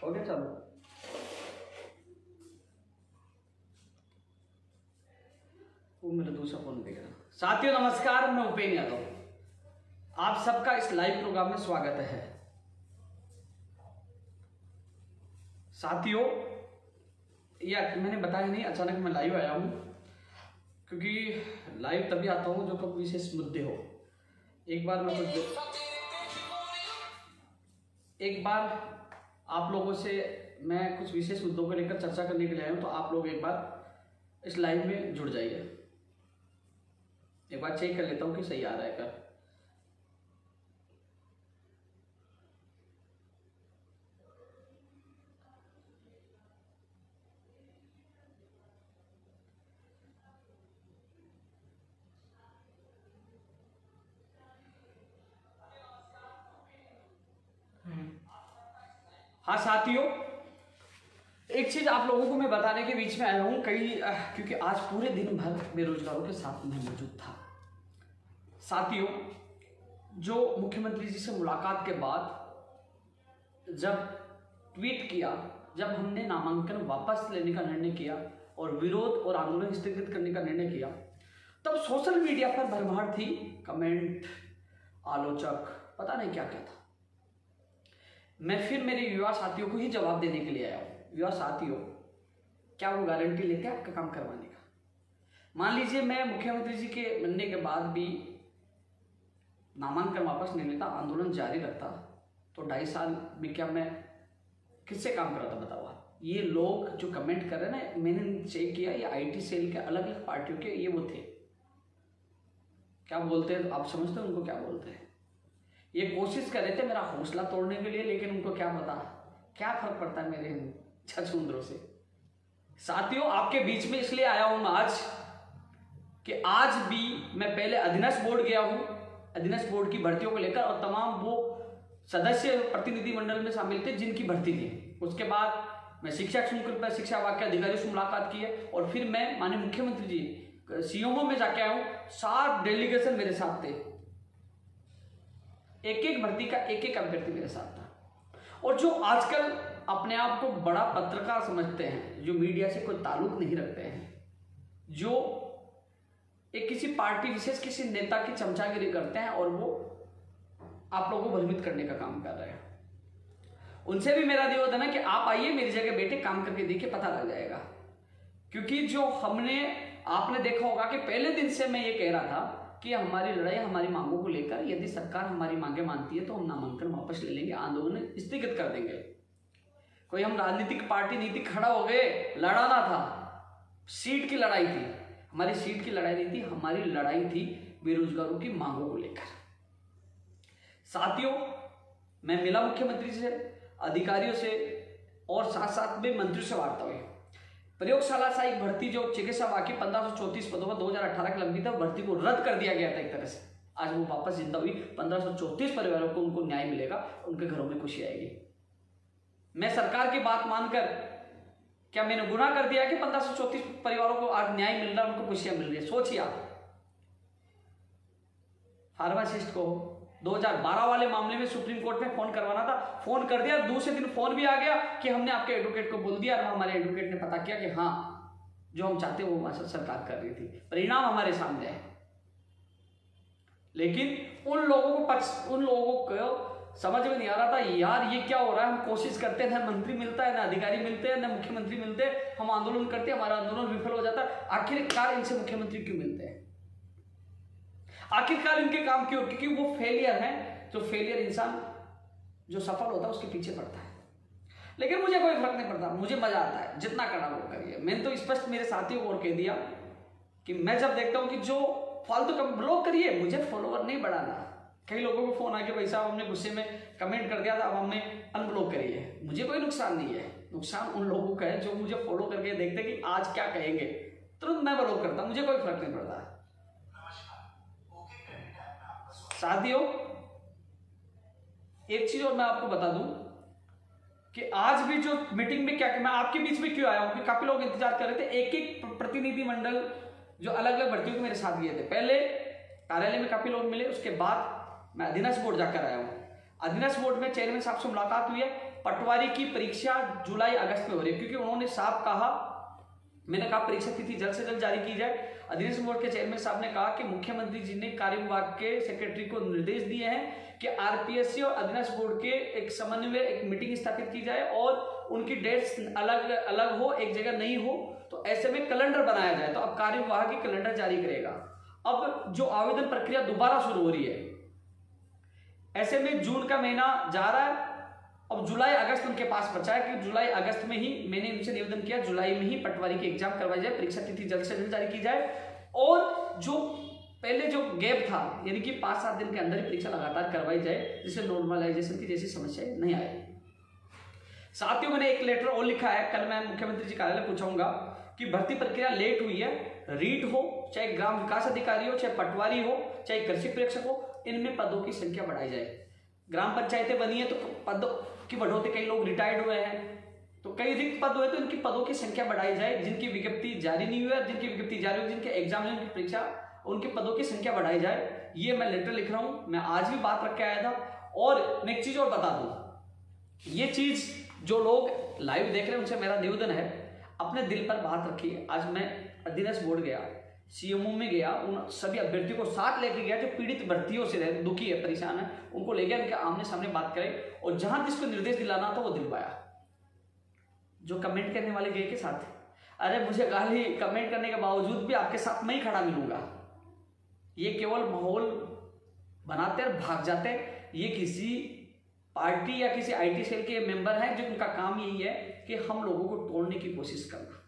हो गया चलो। वो मेरा दूसरा फोन देख रहा। साथियों नमस्कार, मैं उपेंद्र यादव, आप सबका इस लाइव प्रोग्राम में स्वागत है। साथियों या मैंने बताया नहीं, अचानक मैं लाइव आया हूं, क्योंकि लाइव तभी आता हूं जो कब विशेष मुद्दे हो। एक बार आप लोगों से मैं कुछ विशेष मुद्दों को लेकर चर्चा करने के लिए आया हूं, तो आप लोग एक बार इस लाइव में जुड़ जाइए। एक बार चेक कर लेता हूं कि सही आ रहा है क्या। हाँ साथियों, एक चीज आप लोगों को मैं बताने के बीच में आया हूं क्योंकि आज पूरे दिन भर बेरोजगारों के साथ मैं मौजूद था। साथियों, जो मुख्यमंत्री जी से मुलाकात के बाद जब ट्वीट किया, जब हमने नामांकन वापस लेने का निर्णय किया और विरोध और आंदोलन स्थगित करने का निर्णय किया, तब सोशल मीडिया पर भरमार थी कमेंट, आलोचक, पता नहीं क्या क्या था। मैं फिर मेरे युवा साथियों को ही जवाब देने के लिए आया हूं। युवा साथियों, क्या वो गारंटी लेते हैं आपका काम करवाने का? मान लीजिए मैं मुख्यमंत्री जी के मिलने के बाद भी नामांकन वापस नहीं लेता, आंदोलन जारी रखता, तो 2.5 साल में क्या मैं किससे काम कराता बताओ आप? ये लोग जो कमेंट कर रहे हैं ना, मैंने चेक किया, ये आईटी सेल के अलग अलग पार्टियों के ये वो थे। क्या बोलते हैं आप समझते हैं उनको क्या बोलते हैं? ये कोशिश कर रहे थे मेरा हौसला तोड़ने के लिए, लेकिन उनको क्या पता क्या फर्क पड़ता है मेरे छछूंदरों से। साथियों, आपके बीच में इसलिए आया हूं मैं आज कि आज भी मैं पहले अधीनस्थ बोर्ड गया हूं, अधीनस्थ बोर्ड की भर्तियों को लेकर, और तमाम वो सदस्य प्रतिनिधि मंडल में शामिल थे जिनकी भर्ती थी। उसके बाद मैं शिक्षा शुल्क पर शिक्षा विभाग के अधिकारियों से मुलाकात की है, और फिर मैं माननीय मुख्यमंत्री जी सीएमओ में जाके आया हूं। 7 डेलीगेशन मेरे साथ थे, एक भर्ती का एक अभ्यर्थी मेरे साथ था। और जो आजकल अपने आप को बड़ा पत्रकार समझते हैं, जो मीडिया से कोई ताल्लुक नहीं रखते हैं, जो एक किसी पार्टी विशेष किसी नेता की चमचागिरी करते हैं और वो आप लोगों को भ्रमित करने का काम कर रहे हैं, उनसे भी मेरा निवेदन है कि आप आइए मेरी जगह बैठे काम करके देखिए, पता लग जाएगा। क्योंकि जो आपने देखा होगा कि पहले दिन से मैं ये कह रहा था कि हमारी लड़ाई हमारी मांगों को लेकर, यदि सरकार हमारी मांगे मानती है तो हम नामांकन वापस ले लेंगे, आंदोलन स्थगित कर देंगे। कोई हम राजनीतिक पार्टी नीति खड़ा हो गए, लड़ाना था, सीट की लड़ाई थी। हमारी सीट की लड़ाई नहीं थी, हमारी लड़ाई थी बेरोजगारों की मांगों को लेकर। साथियों, मैं मिला मुख्यमंत्री से, अधिकारियों से, और साथ साथ में मंत्रियों से वार्ता हुई। प्रयोगशाला सहायक भर्ती जो चिकित्सा बाकी 1534 पदों पर 2018 की लंबित है, भर्ती को रद्द कर दिया गया था एक तरह से। आज वो वापस जिंदा हुई। 1534 परिवारों को उनको न्याय मिलेगा, उनके घरों में खुशी आएगी। मैं सरकार की बात मानकर क्या मैंने गुनाह कर दिया कि 1534 परिवारों को आज न्याय मिल रहा है, उनको खुशियां मिल रही है? सोचिए आप। फार्मासिस्ट को 2012 वाले मामले में सुप्रीम कोर्ट में फोन करवाना था, फोन कर दिया, दूसरे दिन फोन भी आ गया कि हमने आपके एडवोकेट को बोल दिया, और हमारे एडवोकेट ने पता किया कि हाँ, जो हम चाहते वो सरकार कर रही थी। परिणाम हमारे सामने है। लेकिन उन लोगों को समझ में नहीं आ रहा था, यार ये क्या हो रहा है। हम कोशिश करते हैं, ना मंत्री मिलता है, ना अधिकारी मिलते हैं, ना मुख्यमंत्री मिलते हैं, हम आंदोलन करते हैं, हमारा आंदोलन विफल हो जाता है। आखिरकार इनसे मुख्यमंत्री क्यों मिलते हैं? आखिरकार इनके काम क्यों? क्योंकि वो फेलियर है। जो फेलियर इंसान जो सफल होता है उसके पीछे पड़ता है। लेकिन मुझे कोई फर्क नहीं पड़ता, मुझे मजा आता है, जितना करना वो करिए। मैंने तो स्पष्ट मेरे साथियों को और कह दिया कि मैं जब देखता हूं कि जो फालतू कमेंट ब्लॉक करिए, मुझे फॉलोवर नहीं बढ़ाना। कई लोगों को फोन आके भाई साहब हमने गुस्से में कमेंट कर दिया था, अब हमें अनब्लॉक करिए। मुझे कोई नुकसान नहीं है, नुकसान उन लोगों का है जो मुझे फॉलो करके देखते कि आज क्या कहेंगे, तुरंत मैं ब्लॉक करता, मुझे कोई फर्क नहीं पड़ता। साथियों, एक चीज और मैं आपको बता दूं कि आज भी जो मीटिंग में क्या, मैं आपके बीच में क्यों आया हूं कि काफी लोग इंतजार कर रहे थे। एक प्रतिनिधि मंडल जो अलग अलग भर्तियों के मेरे साथ गए थे, पहले कार्यालय में काफी लोग मिले, उसके बाद मैं अधीनस्थ बोर्ड जाकर आया हूं। अधीनस्थ बोर्ड में चेयरमैन साहब से मुलाकात हुई है, पटवारी की परीक्षा जुलाई अगस्त में हो रही है, क्योंकि उन्होंने साफ कहा, मैंने कहा परीक्षा तिथि जल्द से जल्द जारी की जाए। अधिवेशन बोर्ड के चेयरमैन साहब ने कहा कि मुख्यमंत्री जी ने कार्य विभाग के सेक्रेटरी को निर्देश दिए हैं कि आरपीएससी और अधिवेशन बोर्ड के एक समन्वय एक मीटिंग स्थापित की जाए और उनकी डेट्स अलग अलग हो, एक जगह नहीं हो, तो ऐसे में कैलेंडर बनाया जाए। तो अब कार्य विभाग ही कैलेंडर जारी करेगा। अब जो आवेदन प्रक्रिया दोबारा शुरू हो रही है, ऐसे में जून का महीना जा रहा है, अब जुलाई अगस्त उनके पास बचा है कि जुलाई अगस्त में ही मैंने उनसे निवेदन किया, जुलाई में ही पटवारी की एग्जाम करवाई जाए, परीक्षा तिथि जल्द से जल्द जारी की जाए और जो पहले जो गैप था यानी कि 5-7 दिन के अंदर ही परीक्षा लगातार करवाई जाए, जिससे नॉर्मलाइजेशन की जैसी समस्याएं नहीं आए। साथियों, मैंने एक लेटर और लिखा है, कल मैं मुख्यमंत्री जी कार्यालय पूछाऊंगा कि भर्ती प्रक्रिया लेट हुई है, रीट हो, चाहे ग्राम विकास अधिकारी हो, चाहे पटवारी हो, चाहे कृषि प्रेक्षक हो, इनमें पदों की संख्या बढ़ाई जाए। ग्राम पंचायतें बनी है तो पदों की बढ़ोतरी, कई लोग रिटायर्ड हुए हैं तो कई रिक्त पद हुए तो इनकी पदों की संख्या बढ़ाई जाए। जिनकी विज्ञप्ति जारी नहीं हुई है, जिनकी विज्ञप्ति जारी हुई, जिनके एग्जाम जिनकी परीक्षा, उनके पदों की संख्या बढ़ाई जाए। ये मैं लेटर लिख रहा हूं, मैं आज भी बात रख के आया था। और मैं एक चीज और बता दूं, ये चीज जो लोग लाइव देख रहे हैं उनसे मेरा निवेदन है, अपने दिल पर बात रखिए। आज मैं अधिवेशन बोर्ड गया, सीएमओ में गया, उन सभी अभ्यर्थियों को साथ लेके गया जो पीड़ित भर्तियों से दुखी है, परेशान है, उनको ले गया, उनके आमने सामने बात करे और जहां जिसको निर्देश दिलाना था वो दिलवाया। जो कमेंट करने वाले गए के साथ, अरे मुझे गाली कमेंट करने के बावजूद भी आपके साथ मैं ही खड़ा मिलूंगा, ये केवल माहौल बनाते और भाग जाते। ये किसी पार्टी या किसी आईटी सेल के मेंबर हैं जो उनका काम यही है कि हम लोगों को तोड़ने की कोशिश करना।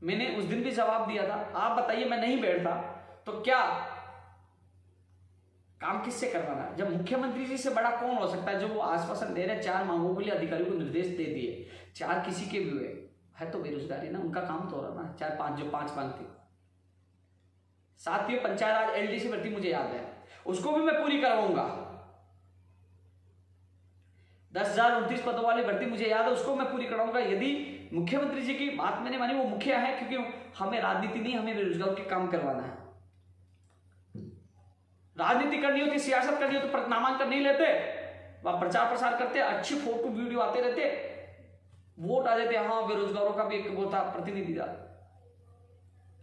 मैंने उस दिन भी जवाब दिया था, आप बताइए मैं नहीं बैठता तो क्या काम किससे करवाना? जब मुख्यमंत्री जी से बड़ा कौन हो सकता है जो वो आश्वासन दे रहे हैं, 4 मांगों के लिए अधिकारियों को निर्देश दे दिए, 4 किसी के भी हुए है तो बेरोजगारी ना, उनका काम तो हो रहा ना, 4-5 जो 5 मांगती। साथियों, पंचायत राज एलडीसी भर्ती मुझे याद है, उसको भी मैं पूरी करवाऊंगा। 10,029 पदों वाली भर्ती मुझे याद है, उसको मैं पूरी कराऊंगा। यदि मुख्यमंत्री जी की बात मैंने मानी, वो मुखिया है, क्योंकि हमें राजनीति नहीं, हमें बेरोजगारों के काम करवाना है। राजनीति करनी होती, सियासत करनी होती, तो नामांकन नहीं लेते, वह प्रचार प्रसार करते, अच्छी फोटो वीडियो आते रहते, वोट आ जाते, हाँ बेरोजगारों का भी एक वो था प्रतिनिधि था।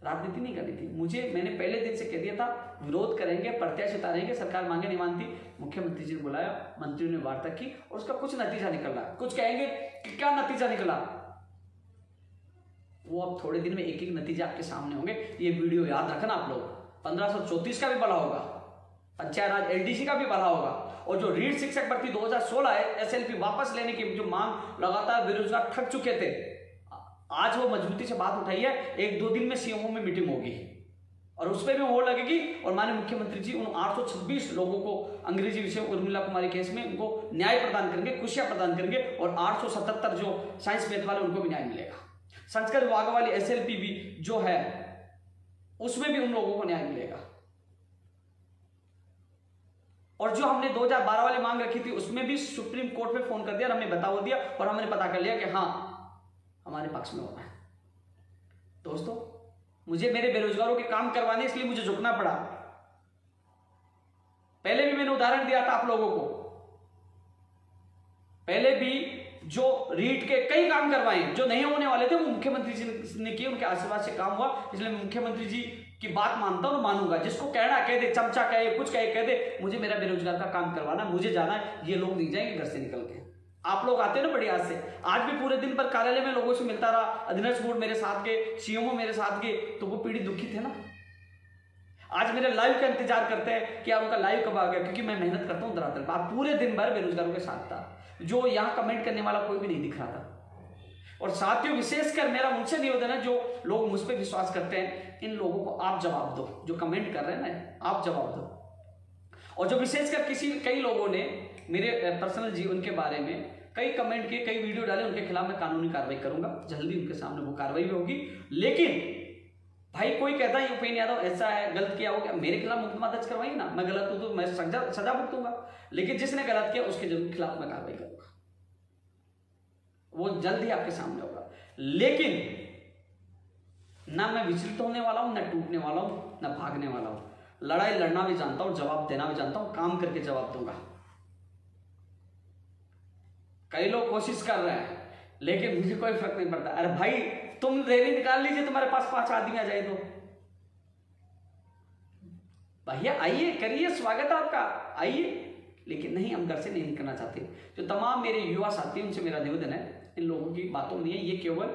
राजनीति नहीं करनी थी मुझे। मैंने पहले दिन से कह दिया था विरोध करेंगे, प्रत्याशी उतारेंगे, सरकार मांगे नहीं मानती। मुख्यमंत्री जी ने बुलाया, मंत्रियों ने वार्ता की और उसका कुछ नतीजा निकला। कुछ कहेंगे कि क्या नतीजा निकला, वो अब थोड़े दिन में एक एक नतीजा आपके सामने होंगे। ये वीडियो याद रखना आप लोग, 1534 का भी भला होगा, पंचायत राज एलडीसी का भी भला होगा, और जो रीट शिक्षक भर्ती 2016 है, एसएलपी वापस लेने की जो मांग लगातार बेरोजगार थक चुके थे, आज वो मजबूती से बात उठाई है। 1-2 दिन में सीएमओ में मीटिंग होगी और उस पर भी मोहर लगेगी और माननीय मुख्यमंत्री जी उन 826 लोगों को अंग्रेजी विषय उर्मिला कुमारी केस में उनको न्याय प्रदान करेंगे, खुशियां प्रदान करेंगे, और 877 जो साइंस मैथ वाले उनको भी न्याय मिलेगा। संस्कृत विभाग वाली एसएलपी भी जो है उसमें भी उन लोगों को न्याय मिलेगा। और जो हमने 2012 वाली मांग रखी थी उसमें भी सुप्रीम कोर्ट में फोन कर दिया और हमने बता दिया और हमने पता कर लिया कि हाँ हमारे पक्ष में होना है। दोस्तों, मुझे मेरे बेरोजगारों के काम करवाने, इसलिए मुझे झुकना पड़ा। पहले भी मैंने उदाहरण दिया था आप लोगों को, पहले भी जो रीट के कई काम करवाए जो नहीं होने वाले थे वो मुख्यमंत्री जी ने किए, उनके आशीर्वाद से काम हुआ। इसलिए मैं मुख्यमंत्री जी की बात मानता हूं, मानूंगा। जिसको कहना कह दे, चमचा कहे, कुछ कहे कह दे, मुझे मेरा बेरोजगार का काम करवाना, मुझे जाना है। ये लोग नहीं जाएंगे घर से निकल के। आप लोग आते हैं ना बड़ी आज से, आज भी पूरे दिन पर कार्यालय में लोगों से मिलता रहा, अधिवेशन बोर्ड मेरे साथ के, सीएमओ मेरे साथ के, तो वो पीड़ित दुखी थे ना। आज मेरे लाइव का इंतजार करते हैं कि यार उनका लाइव कब आ गया, क्योंकि मैं मेहनत करता हूं धरातल पर। पूरे दिन भर बेरोजगारों के साथ था, जो यहाँ कमेंट करने वाला कोई भी नहीं दिख रहा था। और साथियों, विशेषकर मेरा उनसे निवेदन है जो लोग मुझ पर विश्वास करते हैं, इन लोगों को आप जवाब दो, जो कमेंट कर रहे हैं ना, आप जवाब दो। और जो विशेषकर कई लोगों ने मेरे पर्सनल जीवन के बारे में कई कमेंट किए, कई वीडियो डाले, उनके खिलाफ मैं कानूनी कार्रवाई करूंगा, जल्दी उनके सामने वो कार्रवाई भी होगी। लेकिन भाई कोई कहता है उपेंद्र यादव ऐसा है, गलत किया हो गया, मेरे खिलाफ मुकदमा दर्ज करवाइए ना, मैं गलत हूं तो मैं सजा भुगतूंगा। लेकिन जिसने गलत किया उसके जरूर खिलाफ मैं कार्रवाई करूंगा, वो जल्द ही आपके सामने होगा। लेकिन ना मैं विचलित होने वाला हूं, ना टूटने वाला हूं, ना भागने वाला हूं। लड़ाई लड़ना भी जानता हूं, जवाब देना भी जानता हूं, काम करके जवाब दूंगा। कई लोग कोशिश कर रहे हैं लेकिन मुझे कोई फर्क नहीं पड़ता। अरे भाई तुम रैली निकाल लीजिए, तुम्हारे पास 5 आदमी आ जाए तो भैया आइए, करिए, स्वागत है आपका, आइए। लेकिन नहीं, हम घर से नहीं निकलना चाहते। जो तमाम मेरे युवा साथी हैं उनसे मेरा निवेदन है, इन लोगों की बातों में नहीं है, ये केवल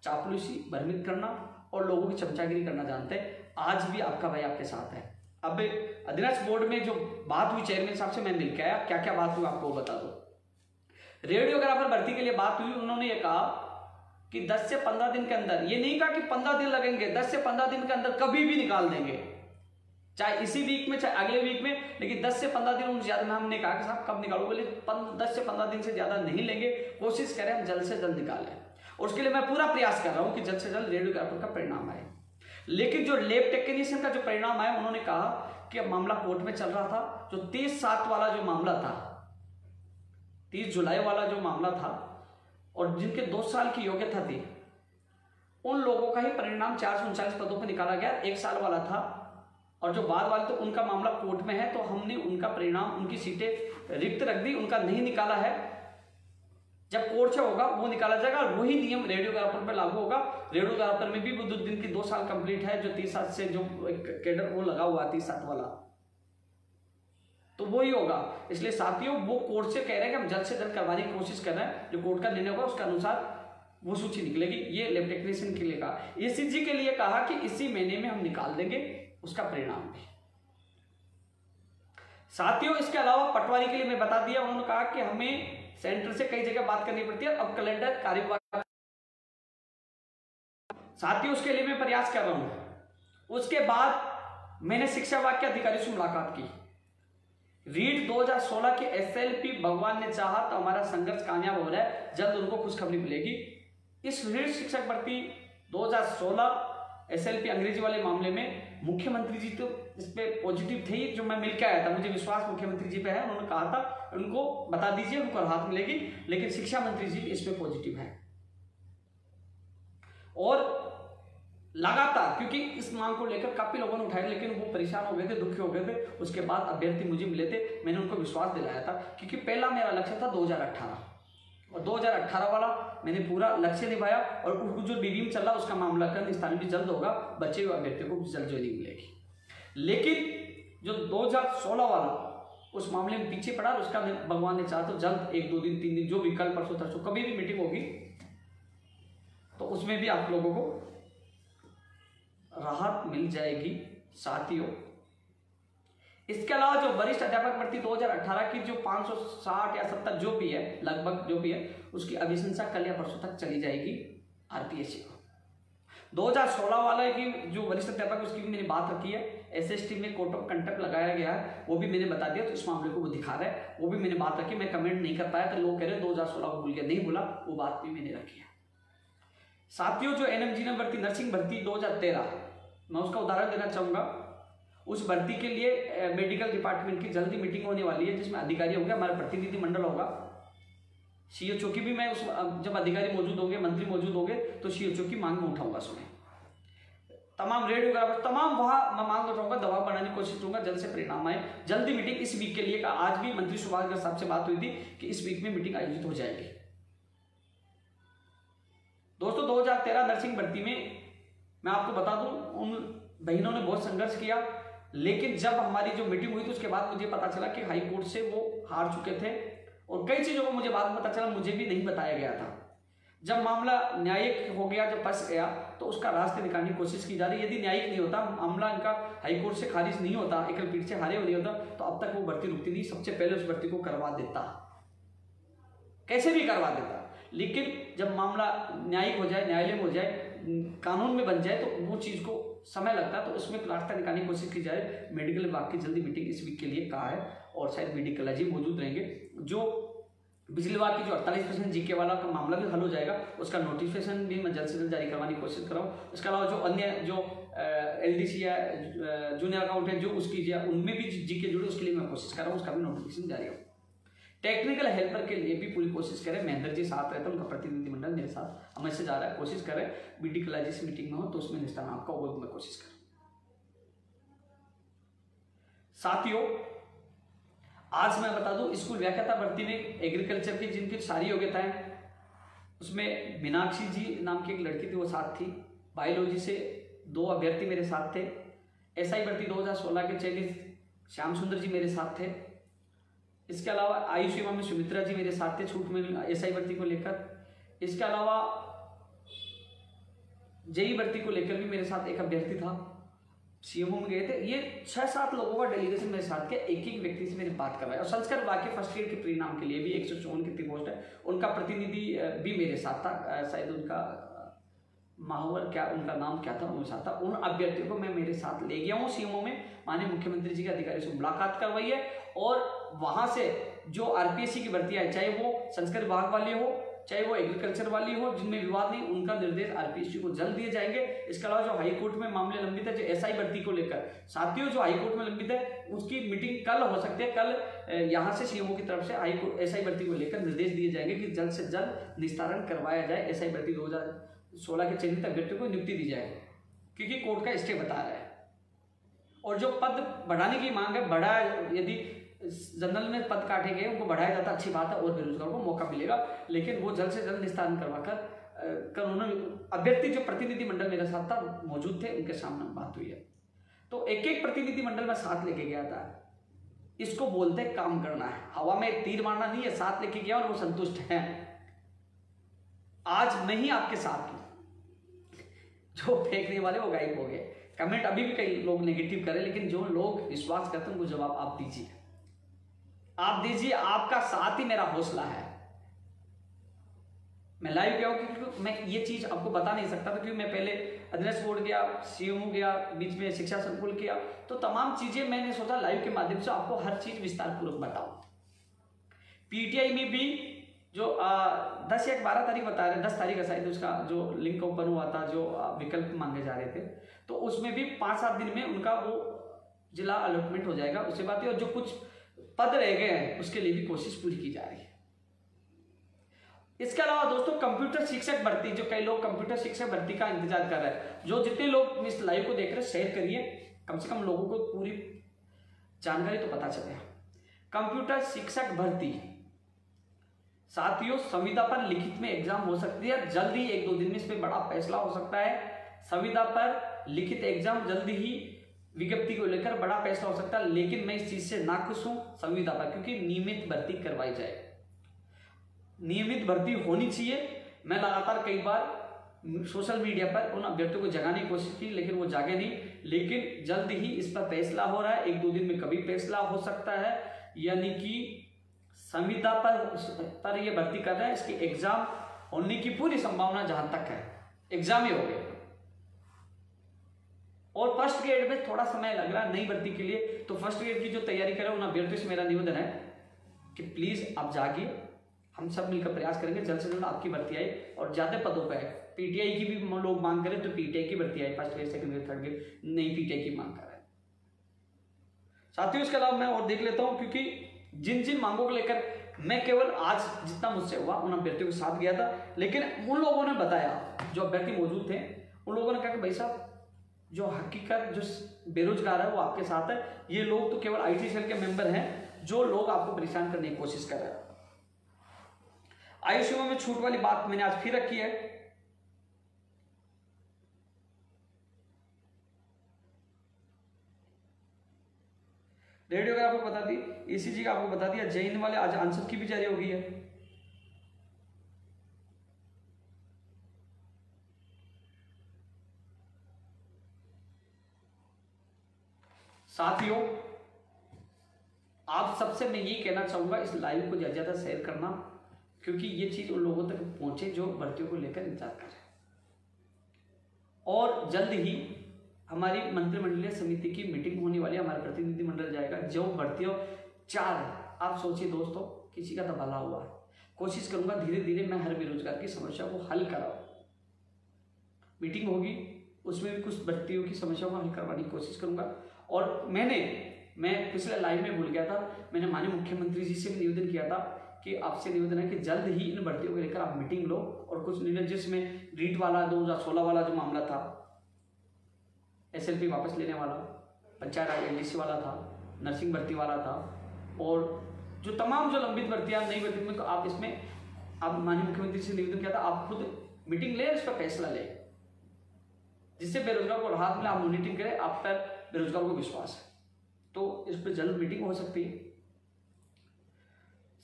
चापलूसी, भ्रमित करना और लोगों की चमचागिरी करना जानते हैं। आज भी आपका भाई आपके साथ है। अब अधीनस्थ बोर्ड में जो बात हुई चेयरमैन साहब से मैं मिल के आया, क्या क्या बात हुई आपको बता दो। रेडियोग्राफर भर्ती के लिए बात हुई, उन्होंने ये कहा कि 10 से 15 दिन के अंदर, ये नहीं कहा कि 15 दिन लगेंगे, 10 से 15 दिन के अंदर कभी भी निकाल देंगे, चाहे इसी वीक में चाहे अगले वीक में, लेकिन 10 से 15 दिन उनसे ज्यादा। हमने कहा कि साहब कब निकालो, बोले 10 से 15 दिन से ज्यादा नहीं लेंगे, कोशिश करें हम जल्द से जल्द निकालें। और उसके लिए मैं पूरा प्रयास कर रहा हूं कि जल्द से जल्द रेडियोग्राफर का परिणाम आए। लेकिन जो लैब टेक्नीशियन का जो परिणाम आया, उन्होंने कहा कि मामला कोर्ट में चल रहा था, जो 30/7 वाला जो मामला था, 30 जुलाई वाला जो मामला था, और जिनके 2 साल की योग्यता थी, उन लोगों का ही परिणाम 439 पदों पर निकाला गया। 1 साल वाला था, और जो बाद वाले तो उनका मामला कोर्ट में है, तो हमने उनका परिणाम, उनकी सीटें रिक्त रख दी, उनका नहीं निकाला है। जब कोर्ट से होगा वो निकाला जाएगा, और वही नियम रेडियोग्राफर पर लागू होगा। रेडियोग्राफर में भी वो जिनकी 2 साल कंप्लीट है, जो 30/7 से जो कैडर वो लगा हुआ है 30/7 वाला, तो वही होगा। इसलिए साथियों, वो कोर्ट से कह रहे हैं कि हम जल्द से जल्द करवाने की कोशिश कर रहे हैं। जो कोर्ट का निर्णय होगा उसके अनुसार वो सूची निकलेगी। ये लैब टेक्नीशियन के लिए कहा। ईसीजी के लिए कहा कि इसी महीने में हम निकाल देंगे उसका परिणाम भी। साथियों, इसके अलावा पटवारी के लिए मैं बता दिया, उन्होंने कहा कि हमें सेंटर से कई जगह बात करनी पड़ती है, अब कैलेंडर कार्यवाही। साथियों, उसके लिए मैं प्रयास कर रहा हूं। उसके बाद मैंने शिक्षा विभाग के अधिकारी से मुलाकात की। रीट 2016 के एसएलपी भगवान ने चाहा तो हमारा संघर्ष कामयाब हो रहा है, जल्द उनको खुशखबरी मिलेगी। इस रीट शिक्षक भर्ती 2016 एसएलपी अंग्रेजी वाले मामले में मुख्यमंत्री जी तो इस पे पॉजिटिव थे, जो मैं मिलकर आया था, मुझे विश्वास मुख्यमंत्री जी पे है। उन्होंने कहा था उनको बता दीजिए, उनको राहत मिलेगी। लेकिन शिक्षा मंत्री जी इस पे पॉजिटिव है, और लगातार, क्योंकि इस मांग को लेकर काफी लोगों ने उठाया, लेकिन वो परेशान हो गए थे, दुखी हो गए थे। उसके बाद अभ्यर्थी मुझे मिले थे, मैंने उनको विश्वास दिलाया था, क्योंकि पहला मेरा लक्ष्य था 2018, और 2018 वाला मैंने पूरा लक्ष्य निभाया। और जो डीडीएम चल रहा उसका मामला कर निस्तारण भी जल्द होगा, बचे हुए अभ्यर्थियों को जल्द ज्वाइनिंग मिलेगी। लेकिन जो 2016 वाला उस मामले में पीछे पड़ा, उसका भगवान ने चाहा तो जल्द 1, 2 दिन, 3 दिन, जो भी कल परसों तरसों कभी भी मीटिंग होगी, तो उसमें भी आप लोगों को राहत मिल जाएगी। साथियों, इसके अलावा जो वरिष्ठ अध्यापक भर्ती 2018 की जो 560 या 70 जो भी है, लगभग जो भी है, उसकी अभिशंसा कल या परसों तक चली जाएगी आरपीएससी को। 2016 वाले की जो वरिष्ठ अध्यापक, उसकी भी मैंने बात रखी है। एसएसटी में कोर्ट ऑफ कंडक्ट लगाया गया है, वो भी मैंने बता दिया, तो इस मामले को वो दिखा रहा है, वो भी मैंने बात रखी। मैं कमेंट नहीं कर पाया तो लोग कह रहे 2016 को भूल गया, नहीं भूला, वो बात भी मैंने रखी है। साथियों, जो एनएमजी भर्ती, नर्सिंग भर्ती 2013, मैं उसका उदाहरण देना चाहूंगा। उस भर्ती के लिए मेडिकल डिपार्टमेंट की जल्दी मीटिंग होने वाली है, जिसमें अधिकारी होंगे, हमारा प्रतिनिधि मंडल होगा, सीएचओ की भी मैं उस, जब अधिकारी मौजूद होंगे, मंत्री मौजूद होंगे, तो सीएचओ की मांग में उठाऊंगा। सुने, तमाम रेडियोग्राफर, तमाम वहां मैं मांग उठाऊंगा, दबाव बनाने की कोशिश करूंगा, जल्द से परिणाम आए। जल्दी मीटिंग इस वीक के लिए का, आज भी मंत्री सुभाष गर्ग साहब से बात हुई थी कि इस वीक में मीटिंग आयोजित हो जाएगी। दोस्तों, 2013 नर्सिंग भर्ती में मैं आपको बता दूं, उन बहनों ने बहुत संघर्ष किया, लेकिन जब हमारी जो मीटिंग हुई थी उसके बाद मुझे पता चला कि हाई कोर्ट से वो हार चुके थे, और कई चीजों को मुझे बाद में पता चला, मुझे भी नहीं बताया गया था। जब मामला न्यायिक हो गया, जब फंस गया, तो उसका रास्ते निकालने की कोशिश की जा रही है। यदि न्यायिक नहीं होता, मामला इनका हाई कोर्ट से खारिज नहीं होता, एकल पीठ से हारे नहीं होता, तो अब तक वो भर्ती रुकती नहीं, सबसे पहले उस भर्ती को करवा देता, कैसे भी करवा देता। लेकिन जब मामला न्यायिक हो जाए, न्यायालय में हो जाए, कानून में बन जाए, तो वो चीज को समय लगता है, तो उसमें रास्ता निकालने की कोशिश की जाए। मेडिकल विभाग की जल्दी मीटिंग इस वीक के लिए कहा है, और शायद मेडिकल जी मौजूद रहेंगे। जो बिजली विभाग की जो 48% जीके वाला का मामला भी हल हो जाएगा, उसका नोटिफिकेशन भी मैं जल्द से जल्द जारी करवाने की कोशिश कर रहा हूँ। इसके अलावा जो अन्य जो एलडीसी या जूनियर अकाउंट है, जो उसकी उनमें भी जीके जुड़े, उसके लिए मैं कोशिश कर रहा हूँ, उसका भी नोटिफिकेशन जारी हो। टेक्निकल हेल्पर के लिए भी पूरी कोशिश करें। महेंद्र जी साथ रहते हैं, उनका प्रतिनिधिमंडल मेरे साथ हमें से जा रहा है, कोशिश करें बीडी कलाजिस मीटिंग में हो तो उसमें निष्ठान आपका वो मैं कोशिश करें। साथियों, आज मैं बता दूं, स्कूल व्याख्याता भर्ती में एग्रीकल्चर की जिनकी सारी योग्यताएं, उसमें मीनाक्षी जी नाम की एक लड़की थी, वो साथ थी। बायोलॉजी से 2 अभ्यर्थी मेरे साथ थे। एसआई भर्ती 2016 के चयनित श्याम सुंदर जी मेरे साथ थे। इसके अलावा आयुष सेवा में सुमित्रा जी मेरे साथ थे छूट में एसआई भर्ती को लेकर। इसके अलावा जेई भर्ती को लेकर भी मेरे साथ एक अभ्यर्थी था, सीएमओ में गए थे। ये 6-7 लोगों का डेलीगेशन मेरे साथ के, एक एक व्यक्ति से मेरी बात कर रहा है। और संस्कृत विभाग के फर्स्ट ईयर के परिणाम के लिए भी 154 कितनी पोस्ट है, उनका प्रतिनिधि भी मेरे साथ था। शायद उनका माहौल क्या, उनका नाम क्या था, उनके साथ था। उन अभ्यर्थियों को मैं मेरे साथ ले गया हूँ सीएमओ में। माननीय मुख्यमंत्री जी के अधिकारी से मुलाकात करवाई है और वहां से जो आरपीएससी की भर्तियां, चाहे वो संस्कृत विभाग वाली हो, चाहे वो एग्रीकल्चर वाली हो, जिनमें विवाद नहीं, उनका निर्देश आरपीएससी को जल्द दिए जाएंगे। इसके अलावा जो हाईकोर्ट में मामले लंबित है, जो एसआई भर्ती को लेकर साथियों जो हाईकोर्ट में लंबित है, उसकी मीटिंग कल हो सकती है। कल यहां से सीएमओ की तरफ से हाईकोर्ट एसआई भर्ती को लेकर निर्देश दिए जाएंगे कि जल्द से जल्द निस्तारण करवाया जाए। एसआई भर्ती 2016 के चयनित अभ्यर्थियों को नियुक्ति दी जाएगी, क्योंकि कोर्ट का स्टे बता रहा है। और जो पद बढ़ाने की मांग है, बढ़ा, यदि जनरल में पद काटे गए उनको बढ़ाया जाता, अच्छी बात है, और बेरोजगारों को मौका मिलेगा। लेकिन वो जल्द से जल्द निस्तारण करवाकर उन्होंने अभ्यर्थी जो प्रतिनिधि मंडल मेरे साथ था मौजूद थे, उनके सामने बात हुई है। तो एक एक प्रतिनिधि मंडल में साथ लेके गया था। इसको बोलते काम करना है, हवा में तीर मारना नहीं है। साथ लेके गया और वो संतुष्ट है। आज मैं ही आपके साथ हूं। जो फेंकने वाले वो गायब हो गए। कमेंट अभी भी कई लोग नेगेटिव करें, लेकिन जो लोग विश्वास करते हैं उनको जवाब आप दीजिए, आप दीजिए। आपका साथ ही मेरा हौसला है। मैं लाइव गया हूं क्योंकि मैं ये चीज आपको बता नहीं सकता था, क्योंकि मैं पहले अध्ययन बोर्ड गया, सीएमओ गया, बीच में शिक्षा संकुल किया, तो तमाम चीजें मैंने सोचा लाइव के माध्यम से आपको हर चीज विस्तार पूर्वक बताऊं। पीटीआई में भी जो 10 या 12 तारीख बता रहे, 10 तारीख शायद उसका जो लिंक ओपन हुआ था, जो विकल्प मांगे जा रहे थे, तो उसमें भी 5-7 दिन में उनका वो जिला अलॉटमेंट हो जाएगा, उससे बात है। और जो कुछ पद रह गए हैं उसके लिए भी कोशिश पूरी की जा रही है। इसके अलावा दोस्तों कंप्यूटर शिक्षक भर्ती, जो कई लोग कंप्यूटर शिक्षक भर्ती का इंतजार कर रहे हैं, जो जितने लोग इस लाइव को देख रहे हैं शेयर करिए, कम से कम लोगों को पूरी जानकारी तो पता चले। कंप्यूटर शिक्षक भर्ती साथियों, संविदा पर लिखित में एग्जाम हो सकती है जल्द ही, 1-2 दिन में इस पर बड़ा फैसला हो सकता है। संविदा पर लिखित एग्जाम जल्द ही, विज्ञप्ति को लेकर बड़ा फैसला हो सकता है। लेकिन मैं इस चीज से नाखुश हूं संविदा पर, क्योंकि नियमित भर्ती करवाई जाए, नियमित भर्ती होनी चाहिए। मैं लगातार कई बार सोशल मीडिया पर उन अभ्यर्थियों को जगाने की कोशिश की, लेकिन वो जागे नहीं। लेकिन जल्द ही इस पर फैसला हो रहा है, 1-2 दिन में कभी फैसला हो सकता है। यानी कि संविदा पर ये भर्ती कर रहे हैं, इसकी एग्जाम होने की पूरी संभावना जहां तक है, एग्जाम ही हो गए। और फर्स्ट ग्रेड में थोड़ा समय लग रहा है नई भर्ती के लिए, तो फर्स्ट ग्रेड की जो तैयारी करें उन अभ्यर्थियों से मेरा निवेदन है कि प्लीज आप जागिए, हम सब मिलकर प्रयास करेंगे जल्द से जल्द आपकी भर्ती आए। और ज्यादा पदों पर पीटीआई की भी लोग मांग करें तो पीटीआई की भर्ती आई, first grade, second grade, third grade, नई पीटीआई की मांग कर रहे हैं साथियों। इसके अलावा मैं और देख लेता हूं, क्योंकि जिन जिन मांगों को लेकर मैं केवल आज जितना मुझसे हुआ उन अभ्यर्थियों के साथ गया था, लेकिन उन लोगों ने बताया, जो अभ्यर्थी मौजूद थे, उन लोगों ने कहा कि भाई साहब, जो हकीकत जो बेरोजगार है वो आपके साथ है। ये लोग तो केवल आईटी सेल के मेंबर हैं, जो लोग आपको परेशान करने की कोशिश कर रहे हैं। आयुष सेवा में छूट वाली बात मैंने आज फिर रखी है। रेडियो का आपको बता दी, ईसीजी का आपको बता दिया, जैन वाले आज आंसर की भी जारी हो गई है। साथियों, आप सबसे मैं ये कहना चाहूंगा, इस लाइव को ज्यादा ज्यादा शेयर करना, क्योंकि ये चीज उन लोगों तक पहुंचे जो भर्तियों को लेकर इंतजार कर रहे हैं। और जल्द ही हमारी मंत्रिमंडलीय समिति की मीटिंग होने वाली है, हमारा प्रतिनिधि मंडल जाएगा। जो भर्तियों 4 है, आप सोचिए दोस्तों, किसी का तो भला हुआ है। कोशिश करूंगा धीरे धीरे मैं हर बेरोजगार की समस्या को हल कराऊं। मीटिंग होगी, उसमें भी कुछ भर्तियों की समस्याओं को हल करवाने की कोशिश करूंगा। और मैं पिछले लाइव में भूल गया था, मैंने माननीय मुख्यमंत्री जी से भी निवेदन किया था कि आपसे निवेदन है कि जल्द ही इन भर्तियों को लेकर आप मीटिंग लो और कुछ निर्णय, जिसमें रीट वाला 2016 वाला जो मामला था, एसएलपी वापस लेने वाला, पंचायत राज एलडीसी वाला था, नर्सिंग भर्ती वाला था, और जो तमाम जो लंबित भर्तियां नई भर्ती में आप इसमें आप माननीय मुख्यमंत्री से निवेदन किया था, आप खुद मीटिंग ले, इस पर फैसला ले, जिससे बेरोजगार को राहत मिले। आप मॉनिटरिंग करें, आप पर बेरोजगार को विश्वास है, तो इस पर जल्द मीटिंग हो सकती है।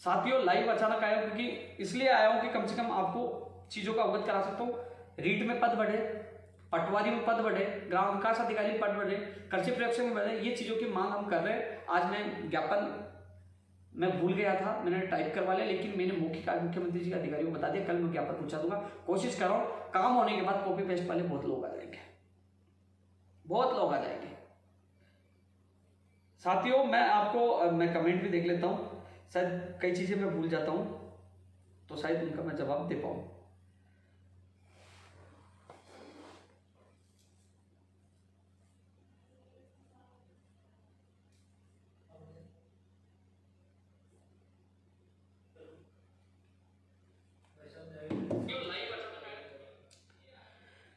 साथियों, लाइव अचानक आया हूं क्योंकि इसलिए आया हूं कि कम से कम आपको चीजों का अवगत करा सकता हूं। रीट में पद बढ़े, पटवारी में पद बढ़े, ग्राम विकास अधिकारी में पद बढ़े, कृषि प्रयोगशाला में बढ़े, ये चीजों की मांग हम कर रहे हैं। आज मैं ज्ञापन मैं भूल गया था, मैंने टाइप करवा लिया, लेकिन मैंने मौखिक मुख्यमंत्री जी के अधिकारियों को बता दिया, कल मैं ज्ञापन पूछा दूंगा। कोशिश कर रहा हूं, काम होने के बाद कॉपी पेस्ट वाले बहुत लोग आ जाएंगे, बहुत लोग आ जाएंगे। साथियों, मैं कमेंट भी देख लेता हूं, शायद कई चीजें मैं भूल जाता हूं, तो शायद उनका मैं जवाब दे पाऊं।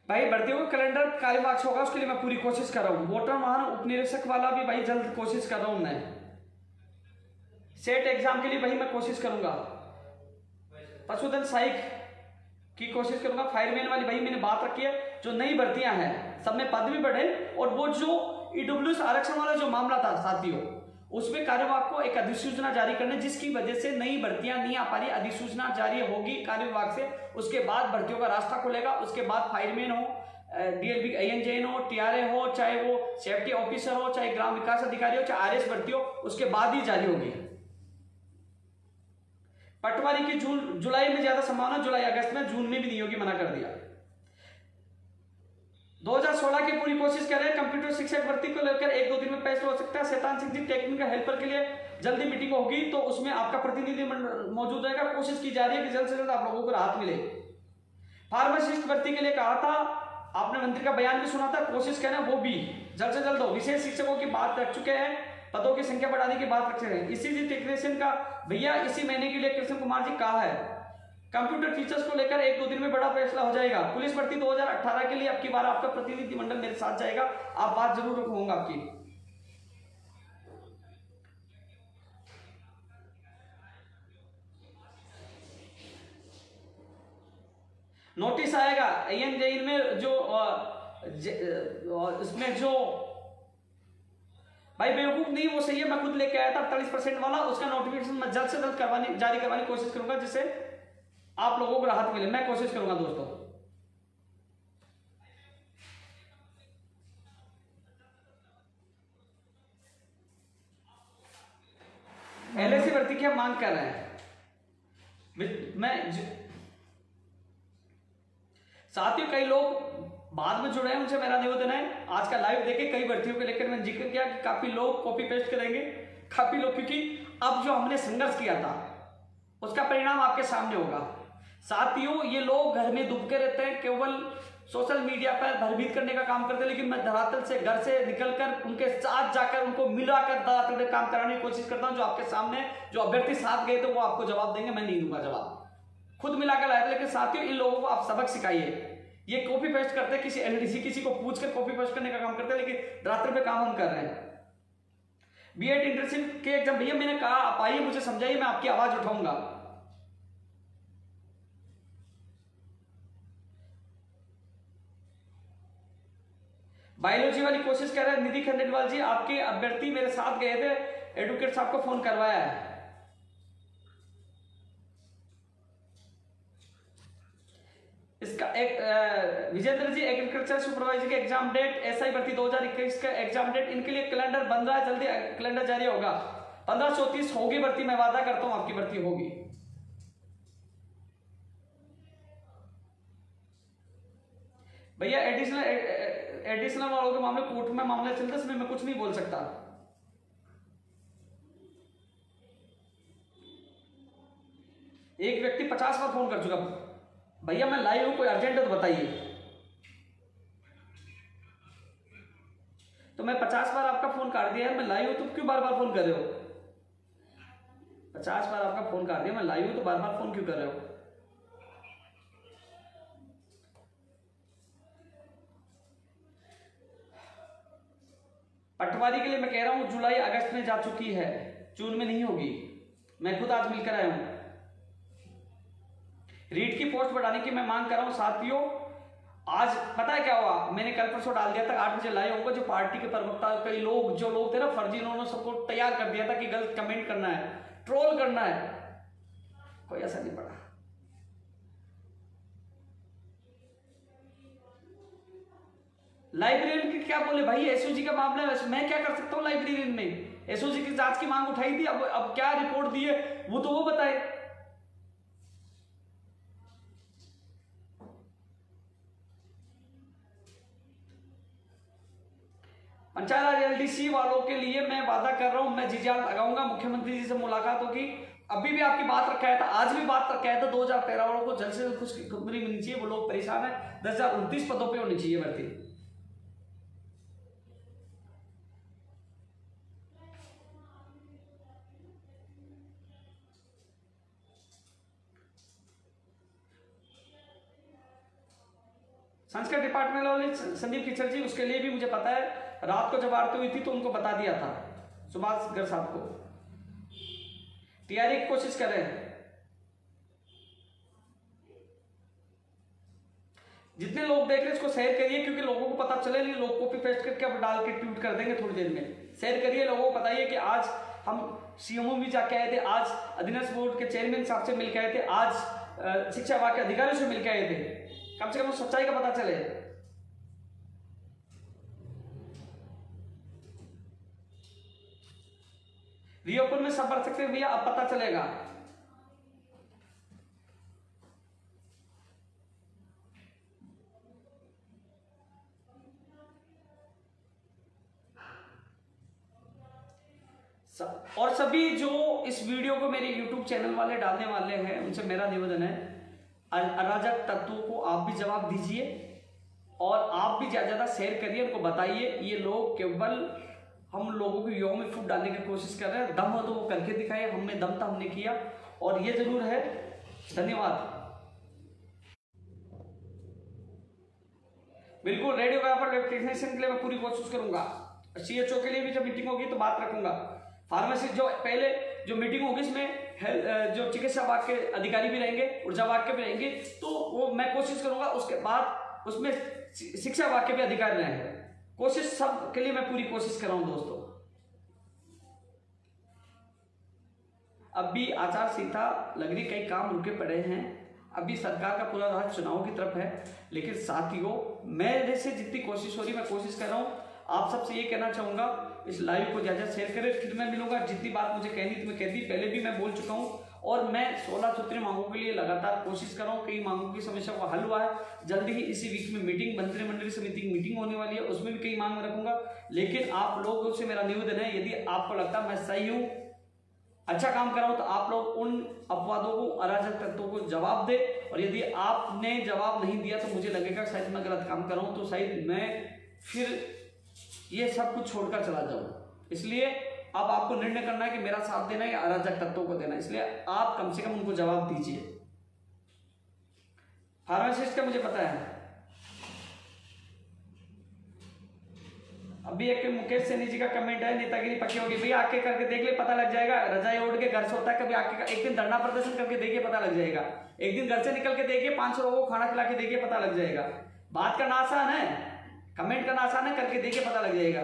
भाई भर्तियों का कैलेंडर कार्यवाही होगा, उसके लिए मैं पूरी कोशिश कर रहा हूँ। वोटर वाहन उप निरीक्षक वाला भी भाई जल्द कोशिश कर रहा हूँ मैं। सेट एग्जाम के लिए भाई मैं कोशिश करूंगा। पशुधन सहायक की कोशिश करूंगा। फायरमैन वाली भाई मैंने बात रखी है, जो नई भर्तियां हैं सब में पद भी बढ़े, और वो जो ईडब्ल्यूएस आरक्षण वाला जो मामला था साथियों, उसमें कार्यवाहक को एक अधिसूचना जारी करने, जिसकी वजह से नई भर्तियां नहीं आ पा रही। अधिसूचना जारी होगी कार्यविभाग से, उसके बाद भर्तियों का रास्ता खुलेगा। उसके बाद फायरमैन हो, डीएलबी ANJN हो, TRA हो, चाहे वो सेफ्टी ऑफिसर हो, चाहे ग्राम विकास अधिकारी हो, चाहे RS भर्ती हो, उसके बाद ही जारी होगी। पटवारी की जुलाई में ज्यादा संभावना, जुलाई अगस्त में, जून में भी नहीं होगी, मना कर दिया। 2016 की पूरी कोशिश कर रहे हैं। कंप्यूटर शिक्षक भर्ती को लेकर 1-2 दिन में फैसला हो सकता है। शैतान सिंह जी टेक्निकल हेल्पर के लिए जल्दी मीटिंग होगी, तो उसमें आपका प्रतिनिधि मौजूद रहेगा। कोशिश की जा रही है कि जल्द से जल्द आप लोगों को राहत मिले। फार्मासिस्ट भर्ती के लिए कहा था, आपने मंत्री का बयान भी सुना था, कोशिश करना वो भी जल्द से जल्द हो। विशेष शिक्षकों की बात रख चुके हैं, पदों की संख्या बढ़ाने की बात रख चुके हैं। ECG टेक्नीशियन का भैया इसी महीने के लिए कृष्ण कुमार जी कहा है। कंप्यूटर फीचर्स को लेकर 1-2 दिन में बड़ा फैसला हो जाएगा। पुलिस भर्ती 2018 के लिए अब की बार आपका प्रतिनिधि मंडल मेरे साथ जाएगा, आप बात जरूर रखूंगा आपकी। नोटिस आएगा ANJN में, जो इसमें जो भाई बेवकूफ नहीं वो सही है, मैं खुद लेके आया था 48% वाला, उसका नोटिफिकेशन मैं जल्द से जल्द जारी करवाने की कोशिश करूंगा, जिससे आप लोगों को राहत मिले। मैं कोशिश करूंगा दोस्तों। LAC भर्ती की हम मांग कर रहे हैं। साथियों, कई लोग बाद में जुड़े हैं, उनसे मेरा निवेदन है, आज का लाइव देखे। कई भर्तियों को लेकर मैंने जिक्र किया कि काफी लोग कॉपी पेस्ट करेंगे, काफी लोग, क्योंकि अब जो हमने संघर्ष किया था उसका परिणाम आपके सामने होगा। साथियों, ये लोग घर में दुबके रहते हैं, केवल सोशल मीडिया पर भयभीत करने का काम करते हैं, लेकिन मैं धरातल से, घर से निकलकर उनके साथ जाकर उनको मिलाकर धरातल में काम कराने की कोशिश करता हूं। जो आपके सामने जो अभ्यर्थी साथ गए थे वो आपको जवाब देंगे, मैं नहीं दूंगा जवाब, खुद मिलाकर लाए थे। लेकिन साथियों, इन लोगों को आप सबक सिखाइए। ये कॉपी पेस्ट करते हैं, किसी LDC किसी को पूछकर कॉपी पेस्ट करने का काम करते हैं, लेकिन धरातल पे काम हम कर रहे हैं। B.Ed इंटर्नशिप के एग्जाम, भैया मैंने कहा आप आइए, मुझे समझाइए, मैं आपकी आवाज उठाऊंगा। बायोलॉजी वाली कोशिश कर रहे हैं निधि खंडेलवाल जी, आपके अभ्यर्थी मेरे साथ गए थे, एडवोकेट साहब को फोन करवाया है। इसका एक विजेंद्र जी, एग्रीकल्चर सुपरवाइजर के एग्जाम डेट, SI भर्ती 2021 का एग्जाम डेट, इनके लिए कैलेंडर बन रहा है, जल्दी कैलेंडर जारी होगा। 1534 होगी भर्ती, मैं वादा करता हूं आपकी भर्ती होगी। भैया एडिशनल वालों के मामले कोर्ट में मामले चलते, इसमें मैं कुछ नहीं बोल सकता। एक व्यक्ति 50 बार फोन कर चुका, भैया मैं लाइव हूं, कोई अर्जेंट है तो बताइए। तो मैं 50 बार आपका फोन काट दिया है, मैं लाइव हूं तो क्यों बार बार फोन कर रहे हो? 50 बार आपका फोन काट दिया, मैं लाइव हूं तो बार बार फोन क्यों कर रहे हो? पटवारी के लिए मैं कह रहा हूं जुलाई अगस्त में जा चुकी है, जून में नहीं होगी। मैं खुद आज मिलकर आया हूं। रीट की पोस्ट बढ़ाने की मैं मांग कर रहा हूं साथियों। आज पता है क्या हुआ, मैंने कल परसों डाल दिया था, 8 बजे लाए होंगे, जो पार्टी के प्रवक्ता कई लोग जो लोग थे ना फर्जी, उन्होंने सबको तैयार कर दिया था कि गलत कमेंट करना है, ट्रोल करना है। कोई ऐसा नहीं पड़ा। लाइब्रेरियन की क्या बोले भाई, एसओजी का मामला है, मैं क्या कर सकता हूं लाइब्रेरियन में? एसओजी की जांच की मांग उठाई थी, अब क्या रिपोर्ट दी है वो तो वो बताए। पंचायत राज एलडीसी वालों के लिए मैं वादा कर रहा हूं, मैं जी-जान लगाऊंगा, मुख्यमंत्री जी से मुलाकात होगी। अभी भी आपकी बात रखा है था, आज भी बात रखा है था, 2013 वालों को जल्द से जल्द खुशखबरी मिलनी चाहिए। वो लोग परेशान है, 10,029 पदों पर होनी चाहिए भर्ती। संस्कृत डिपार्टमेंट वाले संदीप किचर जी, उसके लिए भी मुझे पता है, रात को जब आरती हुई थी तो उनको बता दिया था सुभाष गर्ग साहब को। तैयारी की कोशिश कर रहे हैं, जितने लोग देख रहे हैं इसको शेयर करिए, क्योंकि लोगों को पता चले नहीं, लोग कॉपी पेस्ट करके अब डाल के ट्वीट कर देंगे थोड़ी देर में। शेयर करिए, लोगों को बताइए कि आज हम सीएमओ भी जाके आए थे, आज अधीनस्थ बोर्ड के चेयरमैन साहब से मिलकर आए थे, आज शिक्षा विभाग के अधिकारियों से मिलकर आए थे। कम से कम सच्चाई का पता चले। रीओपन में सब भर सकते हैं भैया, अब पता चलेगा। और सभी जो इस वीडियो को मेरे YouTube चैनल वाले डालने वाले हैं, उनसे मेरा निवेदन है, अराजक तत्वों को आप भी जवाब दीजिए और आप भी ज्यादा ज्यादा शेयर करिए, उनको बताइए ये लोग केवल हम लोगों को युवाओं में फूट डालने की कोशिश कर रहे हैं। दम हो तो वो करके दिखाए, हमने दम था हमने किया, और ये जरूर है। धन्यवाद। बिल्कुल रेडियो का पर वैक्सीनेशन के लिए मैं पूरी कोशिश करूंगा। सीएचओ के लिए भी जब मीटिंग होगी तो बात रखूंगा। फार्मेसिस्ट जो पहले जो मीटिंग होगी इसमें जो चिकित्सा विभाग के अधिकारी भी रहेंगे, ऊर्जा विभाग के भी रहेंगे, तो वो मैं कोशिश करूंगा। उसके बाद उसमें शिक्षा विभाग के भी अधिकारी रहेंगे। कोशिश सब के लिए मैं पूरी कोशिश कर रहा हूं दोस्तों। अभी आचार संहिता लग रही, कई काम रुके पड़े हैं, अभी सरकार का पूरा हाथ चुनाव की तरफ है, लेकिन साथियों मेरे से जितनी कोशिश हो रही मैं कोशिश कर रहा हूं। आप सबसे ये कहना चाहूंगा, इस लाइव को ज्यादा शेयर करें। फिर मैं मिलूंगा, जितनी बात मुझे कहनी थी मैं कह दी, पहले भी मैं बोल चुका हूं, और मैं 16 सूत्रीय मांगों के लिए लगातार कोशिश कर रहा हूं। कई मांगों की समस्या को हल हुआ है, जल्दी ही इसी वीक में मीटिंग, मंत्रिमंडल समिति की मीटिंग होने वाली है, उसमें भी कई मांग रखूंगा। लेकिन आप लोगों से मेरा निवेदन है, यदि आपको लगता है मैं सही हूं, अच्छा काम कर रहा हूं, तो आप लोग उन अपवादों को, अराजक तत्वों को जवाब दे। और यदि आपने जवाब नहीं दिया तो मुझे लगेगा शायद मैं गलत काम कर रहा हूं, तो शायद मैं फिर ये सब कुछ छोड़कर चला जाऊं। इसलिए अब आपको निर्णय करना है कि मेरा साथ देना है या अराजक तत्वों को देना है। इसलिए आप कम से कम उनको जवाब दीजिए। फार्मासिस्ट का मुझे पता है। अभी एक मुकेश सैनी जी का कमेंट है, नेतागिरी पक्की होगी। भैया आके करके देख ले, पता लग जाएगा। रजाई ओढ़ के घर से होता है, कभी आके एक दिन धरना प्रदर्शन करके देखिए, पता लग जाएगा। एक दिन घर से निकल के देखिए, 500 लोगों को खाना खिला के देखिए, पता लग जाएगा। बात करना आसान है, कमेंट करना आसान है, करके देखिए पता लग जाएगा।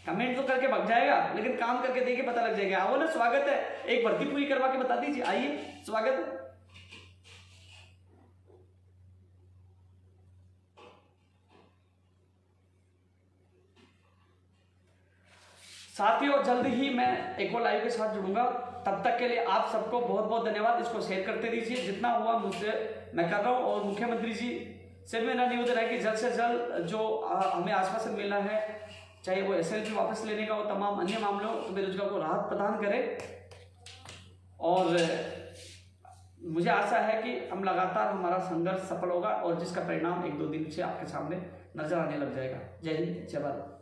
कमेंट तो करके भग जाएगा, लेकिन काम करके देखिए पता लग जाएगा। आओ ना, स्वागत है, एक भर्ती पूरी करवा के बता दीजिए, आइए, स्वागत है। साथियों जल्द ही मैं एक और लाइव के साथ जुड़ूंगा। तब तक के लिए आप सबको बहुत बहुत धन्यवाद। इसको शेयर करते रहिए, जितना हुआ मुझसे मैं कर रहा हूं। और मुख्यमंत्री जी से मेरा निवेदन है कि जल्द से जल्द जो हमें आश्वासन मिलना है, चाहे वो SLP वापस लेने का हो, तमाम अन्य मामलों, तो बेरोजगार को राहत प्रदान करे। और मुझे आशा है कि हम लगातार हमारा संघर्ष सफल होगा, और जिसका परिणाम 1-2 दिन से आपके सामने नजर आने लग जाएगा। जय हिंद, जय भारत।